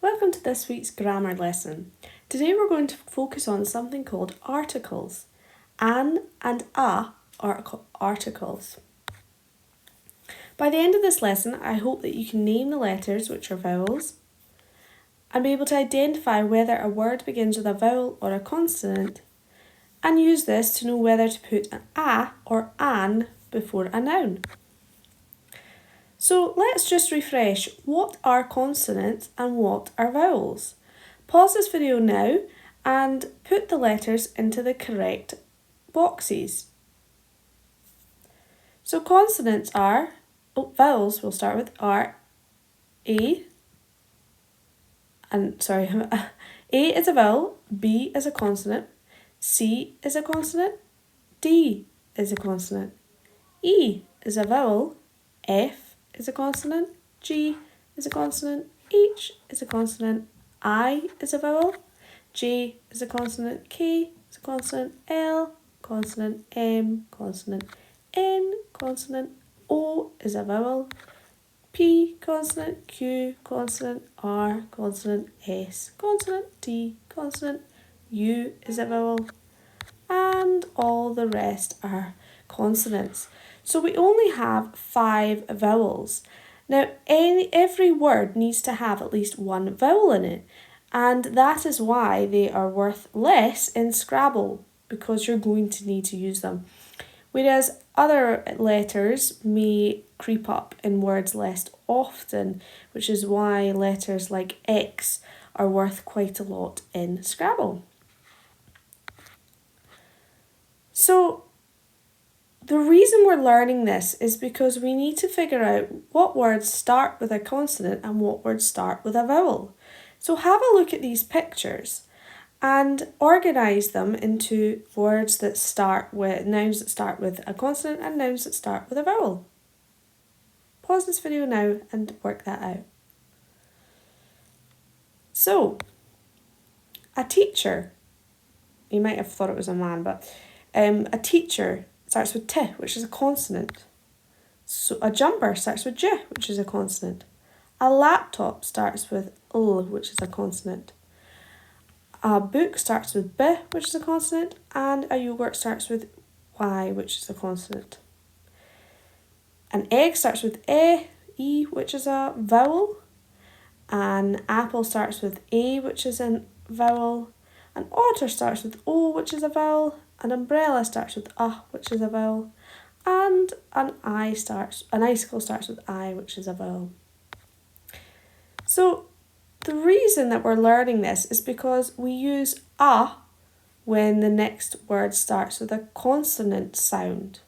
Welcome to this week's grammar lesson. Today we're going to focus on something called articles. An and a are articles. By the end of this lesson, I hope that you can name the letters, which are vowels, and be able to identify whether a word begins with a vowel or a consonant, and use this to know whether to put an a or an before a noun. So let's just refresh. What are consonants and what are vowels? Pause this video now and put the letters into the correct boxes. So consonants are, vowels we'll start with are A is a vowel, B is a consonant, C is a consonant, D is a consonant, E is a vowel, F is a consonant, G is a consonant, H is a consonant, I is a vowel, J is a consonant, K is a consonant, L consonant, M consonant, N consonant, O is a vowel, P consonant, Q consonant, R consonant, S consonant, T consonant, U is a vowel, and all the rest are consonants. So we only have 5 vowels. Now every word needs to have at least one vowel in it, and that is why they are worth less in Scrabble, because you're going to need to use them. Whereas other letters may creep up in words less often, which is why letters like X are worth quite a lot in Scrabble. So the reason we're learning this is because we need to figure out what words start with a consonant and what words start with a vowel. So have a look at these pictures and organise them into words that start with, nouns that start with a consonant and nouns that start with a vowel. Pause this video now and work that out. So, a teacher, you might have thought it was a man, but a teacher starts with T, which is a consonant. So a jumper starts with J, which is a consonant. A laptop starts with L, which is a consonant. A book starts with B, which is a consonant, and a yogurt starts with Y, which is a consonant. An egg starts with E, which is a vowel. An apple starts with A, which is a vowel. An otter starts with O, which is a vowel. An umbrella starts with A, which is a vowel. And an icicle starts with I, which is a vowel. So the reason that we're learning this is because we use a when the next word starts with a consonant sound.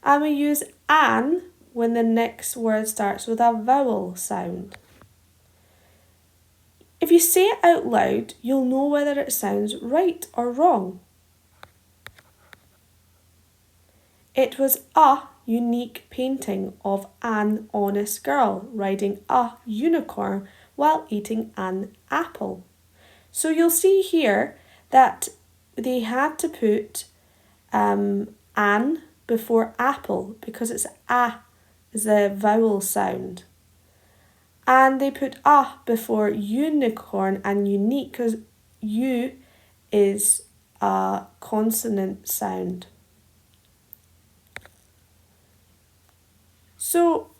And we use an when the next word starts with a vowel sound. If you say it out loud, you'll know whether it sounds right or wrong. It was a unique painting of an honest girl riding a unicorn while eating an apple. So you'll see here that they had to put an before apple because it's a is the vowel sound. And they put a before unicorn and unique because U is a consonant sound. So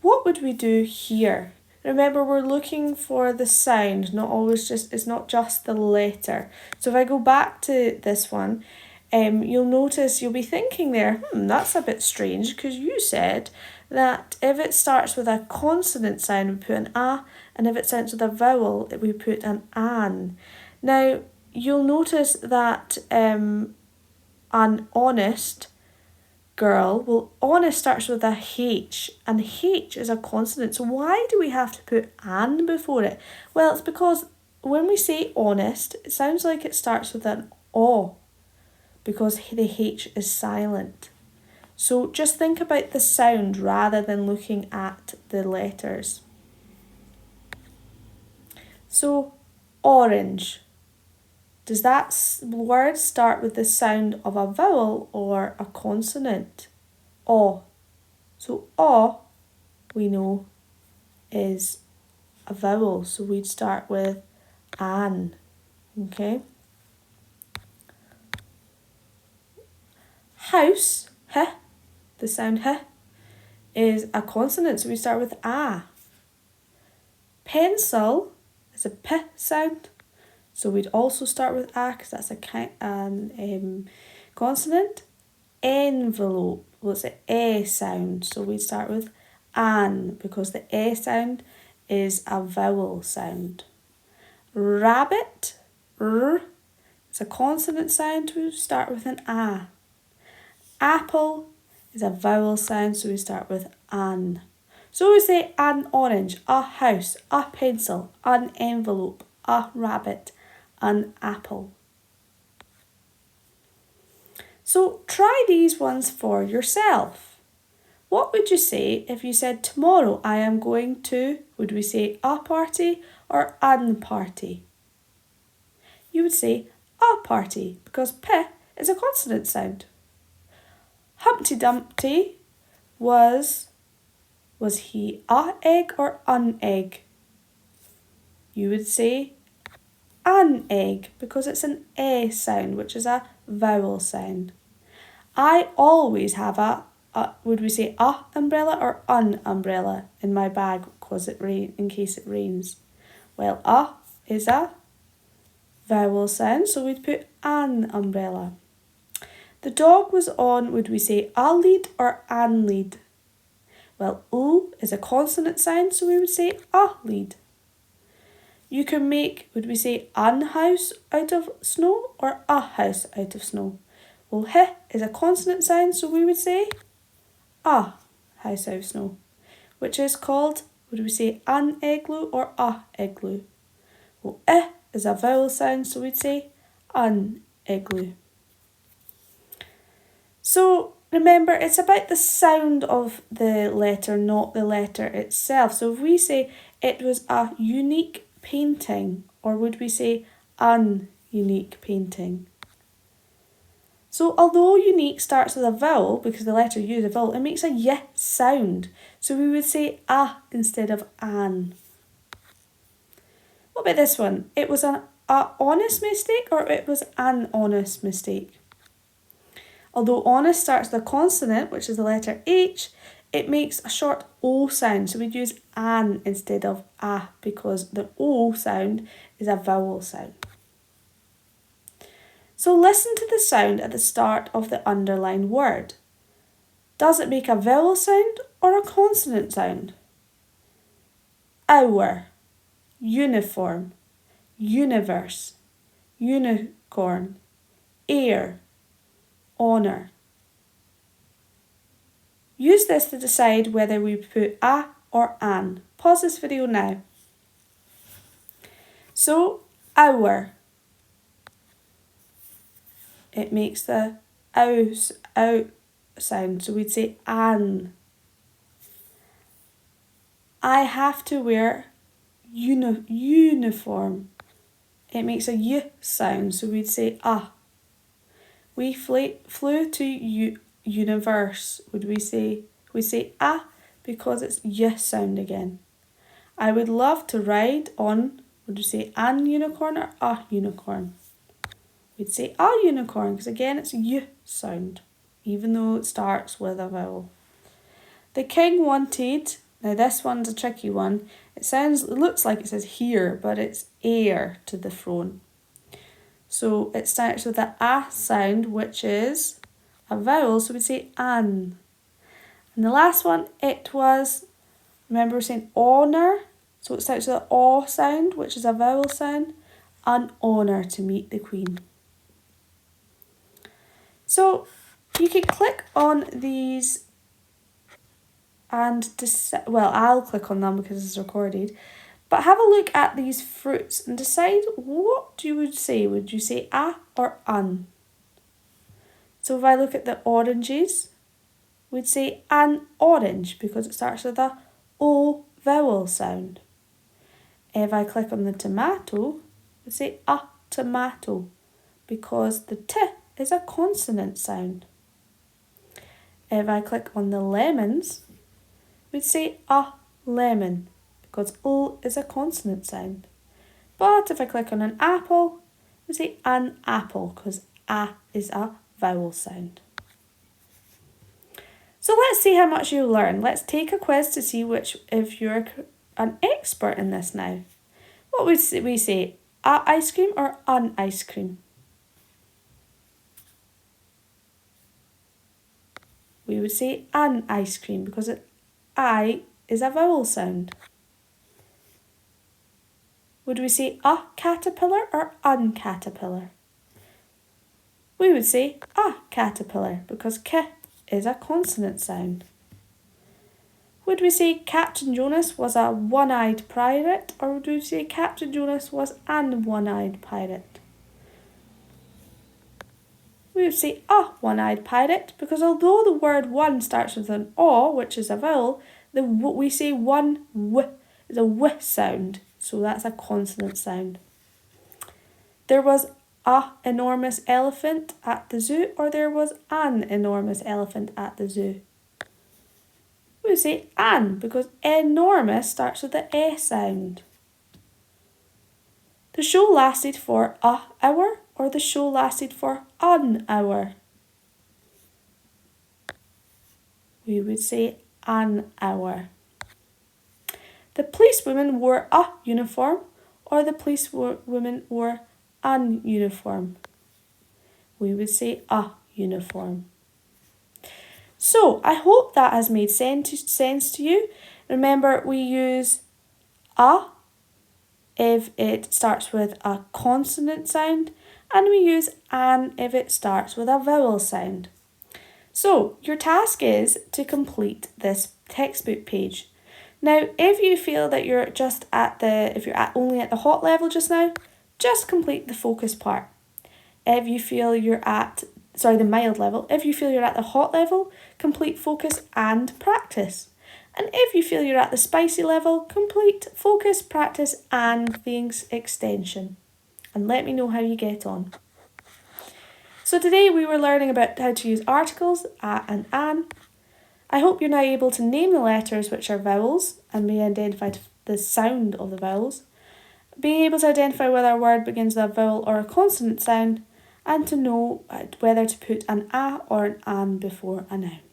what would we do here? Remember, we're looking for the sound, it's not just the letter. So if I go back to this one, you'll be thinking there, that's a bit strange because you said that if it starts with a consonant sound, we put an a, and if it starts with a vowel, we put an an. Now, you'll notice that an honest girl, honest starts with a H, and H is a consonant. So why do we have to put an before it? Well, it's because when we say honest, it sounds like it starts with an O, because the H is silent. So just think about the sound rather than looking at the letters. So orange. Does that word start with the sound of a vowel or a consonant? O. So O, we know, is a vowel, so we'd start with an, okay? House, h, the sound h, is a consonant, so we start with a. Pencil is a p sound, so we'd also start with a because that's a consonant. Envelope, well, it's an e sound, so we'd start with an because the e sound is a vowel sound. Rabbit, r, it's a consonant sound, so we start with an a. Apple is a vowel sound, so we start with an. So we say an orange, a house, a pencil, an envelope, a rabbit, an apple. So try these ones for yourself. What would you say if you said tomorrow I am going to, would we say a party or an party? You would say a party because p is a consonant sound. Humpty Dumpty was he a egg or an egg? You would say an egg because it's an e sound, which is a vowel sound. I always have would we say a umbrella or an umbrella in my bag because in case it rains? Well, a is a vowel sound, so we'd put an umbrella. The dog was on, would we say a lead or an lead? Well, o is a consonant sound, so we would say a lead. You can make, would we say an house out of snow or a house out of snow? Well, h is a consonant sound, so we would say a house out of snow, which is called, would we say an igloo or a igloo? Well, I is a vowel sound, so we'd say an igloo. So remember, it's about the sound of the letter, not the letter itself. So if we say it was a unique painting, or would we say an unique painting? So although unique starts with a vowel, because the letter U is a vowel, it makes a y sound. So we would say a instead of an. What about this one? It was a honest mistake or it was an honest mistake? Although honest starts with a consonant, which is the letter H, it makes a short O sound. So we'd use an instead of a because the O sound is a vowel sound. So listen to the sound at the start of the underlined word. Does it make a vowel sound or a consonant sound? Hour, uniform, universe, unicorn, air, honour. Use this to decide whether we put a or an. Pause this video now. So, hour. It makes the ow sound, so we'd say an. I have to wear uniform. It makes a y sound, so we'd say a. We flew to universe. Would we say a because it's y sound again. I would love to ride on, would you say an unicorn or a unicorn? We'd say a unicorn because again it's y sound, even though it starts with a vowel. The king wanted, now this one's a tricky one. It looks like it says here, but it's heir to the throne. So it starts with the a sound, which is a vowel, so we'd say an. And the last one, it was, remember we're saying honour, so it starts with the o sound, which is a vowel sound, an honour to meet the queen. So you can click on these and well, I'll click on them because it's recorded. But have a look at these fruits and decide what you would say. Would you say a or an? So if I look at the oranges, we'd say an orange because it starts with a o vowel sound. If I click on the tomato, we'd say a tomato because the t is a consonant sound. If I click on the lemons, we'd say a lemon because L is a consonant sound. But if I click on an apple, we say an apple because A is a vowel sound. So let's see how much you learn. Let's take a quiz to see if you're an expert in this now. What would we say? A ice cream or an ice cream? We would say an ice cream because I is a vowel sound. Would we say a caterpillar or an caterpillar? We would say a caterpillar because k is a consonant sound. Would we say Captain Jonas was a one-eyed pirate, or would we say Captain Jonas was an one-eyed pirate? We would say a one-eyed pirate because although the word one starts with an O, which is a vowel, we say one w is a w sound, so that's a consonant sound. There was a enormous elephant at the zoo, or there was an enormous elephant at the zoo. We would say an because enormous starts with the E sound. The show lasted for a hour, or the show lasted for an hour. We would say an hour. The policewoman wore a uniform, or the policewoman wore an uniform. We would say a uniform. So I hope that has made sense to you. Remember, we use a if it starts with a consonant sound, and we use an if it starts with a vowel sound. So your task is to complete this textbook page. Now, if you feel that you're only at the hot level just now, just complete the focus part. If you feel you're at the mild level. If you feel you're at the hot level, complete focus and practice. And if you feel you're at the spicy level, complete focus, practice and the extension. And let me know how you get on. So today we were learning about how to use articles, a and an. I hope you're now able to name the letters which are vowels and may identify the sound of the vowels. Being able to identify whether a word begins with a vowel or a consonant sound, and to know whether to put an a or an before a noun.